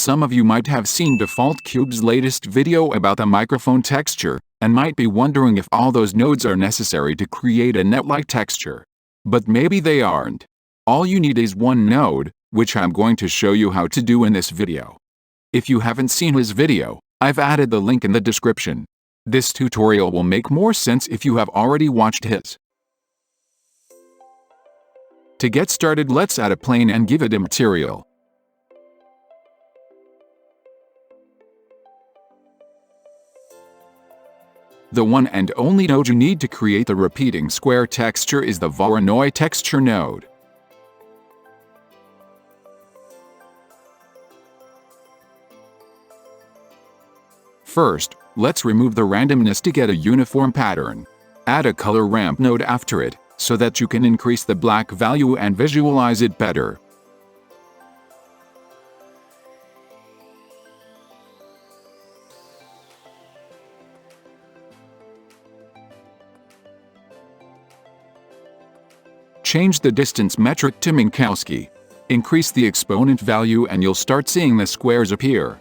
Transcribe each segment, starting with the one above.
Some of you might have seen Default Cube's latest video about the microphone texture, and might be wondering if all those nodes are necessary to create a net-like texture. But maybe they aren't. All you need is one node, which I'm going to show you how to do in this video. If you haven't seen his video, I've added the link in the description. This tutorial will make more sense if you have already watched his. To get started, let's add a plane and give it a material. The one and only node you need to create the repeating square texture is the Voronoi texture node. First, let's remove the randomness to get a uniform pattern. Add a color ramp node after it, so that you can increase the black value and visualize it better. Change the distance metric to Minkowski. Increase the exponent value and you'll start seeing the squares appear.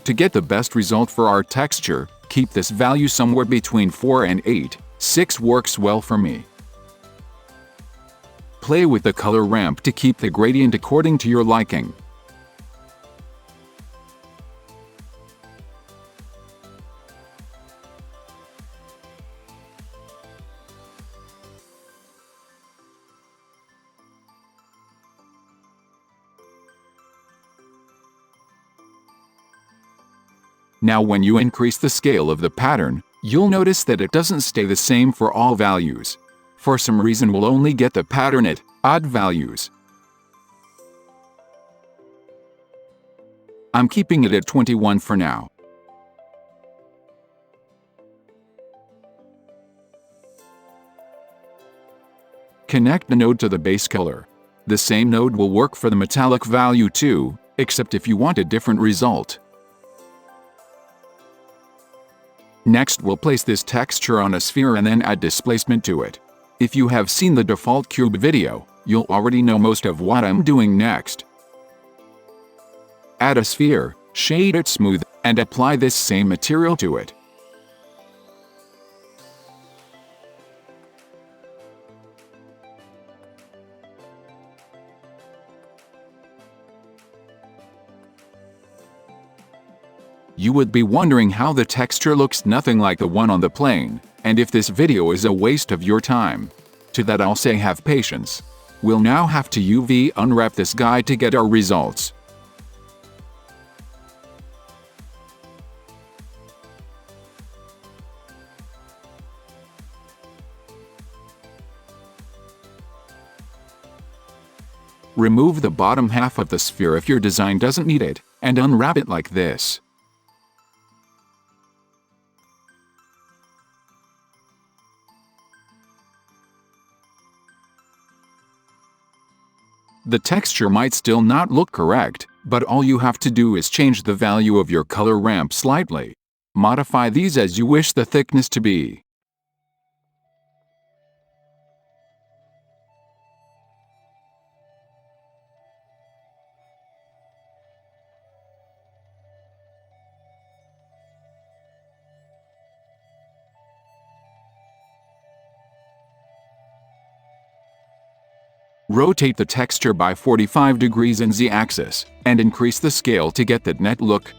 To get the best result for our texture, keep this value somewhere between 4 and 8. 6 works well for me. Play with the color ramp to keep the gradient according to your liking. Now when you increase the scale of the pattern, you'll notice that it doesn't stay the same for all values. For some reason we'll only get the pattern at odd values. I'm keeping it at 21 for now. Connect the node to the base color. The same node will work for the metallic value too, except if you want a different result. Next, we'll place this texture on a sphere and then add displacement to it. If you have seen the Default Cube video, you'll already know most of what I'm doing next. Add a sphere, shade it smooth, and apply this same material to it. You would be wondering how the texture looks nothing like the one on the plane, and if this video is a waste of your time. To that I'll say have patience. We'll now have to UV unwrap this guy to get our results. Remove the bottom half of the sphere if your design doesn't need it, and unwrap it like this. The texture might still not look correct, but all you have to do is change the value of your color ramp slightly. Modify these as you wish the thickness to be. Rotate the texture by 45 degrees in Z-axis, and increase the scale to get that net look.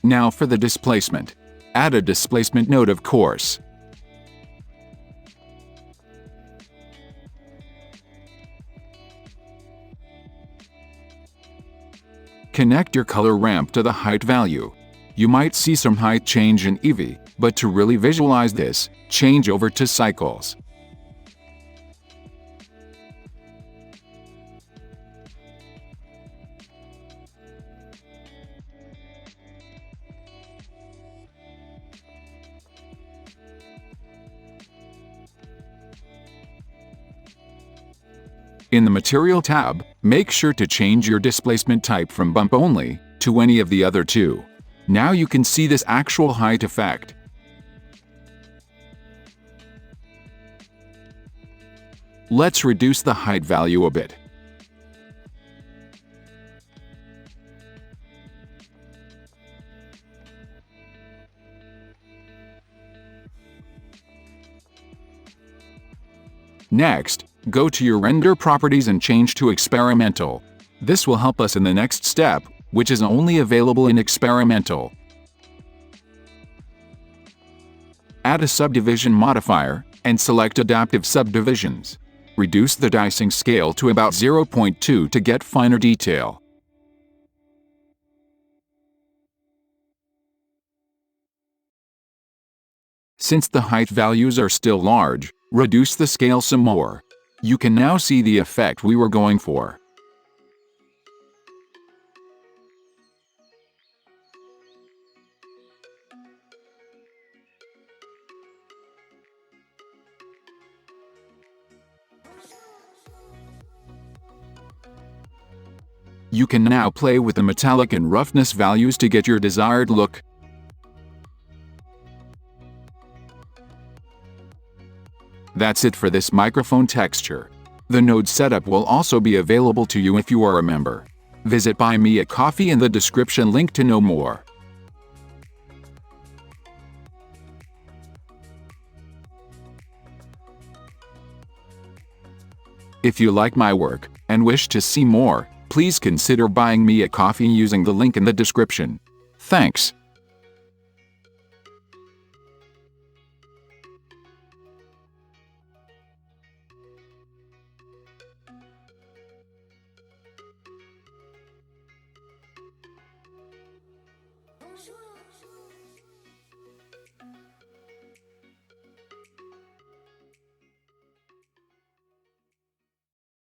Now for the displacement. Add a displacement node, of course. Connect your color ramp to the height value. You might see some height change in Eevee, but to really visualize this, change over to cycles. In the Material tab, make sure to change your displacement type from bump only to any of the other two. Now you can see this actual height effect. Let's reduce the height value a bit. Next, go to your render properties and change to experimental. This will help us in the next step, which is only available in experimental. Add a subdivision modifier and select adaptive subdivisions. Reduce the dicing scale to about 0.2 to get finer detail. Since the height values are still large, reduce the scale some more. You can now see the effect we were going for. You can now play with the metallic and roughness values to get your desired look. That's it for this microphone texture. The node setup will also be available to you if you are a member. Visit Buy Me a Coffee in the description link to know more. If you like my work and wish to see more, please consider buying me a coffee using the link in the description. Thanks. Bonjour.